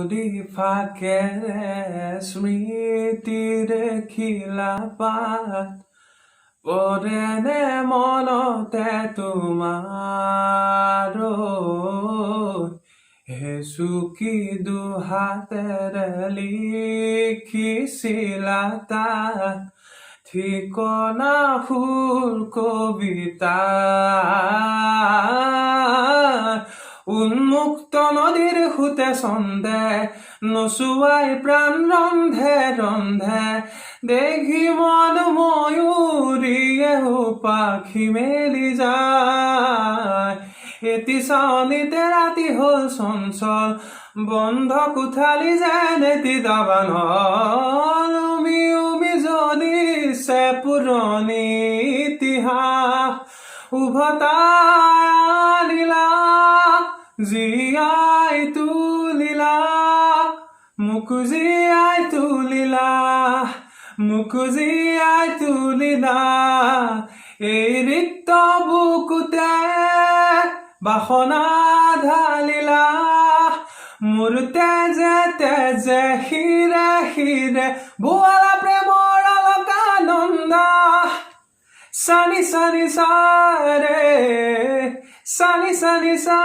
যদি ফাঁকেৰে স্মৃতিৰে খিলাপাত পৰেনে মনতে তোমাৰ হে চুকি দুহাতেৰে লিখিছিলা তাত ঠিকনা সুৰ কবিতা উন্মুক্ত নদীৰ সুতে ছন্দে নচুৱাই প্ৰাণ ৰন্ধে ৰন্ধে দেখি মন ময়ূৰীয়ে পাখি মেলি যায় এটি চাৱনিতে ৰাতি হল চঞ্চল বন্ধ কোঠালি যেন এটি দাবান হল উমি উমি জ্বলিছে পুৰণি ইতিহাস উভতাই আনিলা জীয়াই তুলিলা মোক জীয়াই তুলিলা মোক জীয়াই তুলিলা এই ৰিক্ত বুকুতে বাসনা ঢালিলা মোৰ তেজে তেজে শিৰে শিৰে বোৱালা প্ৰেমৰ অলকানন্দা সানি সানি সা রে সানি সানি সা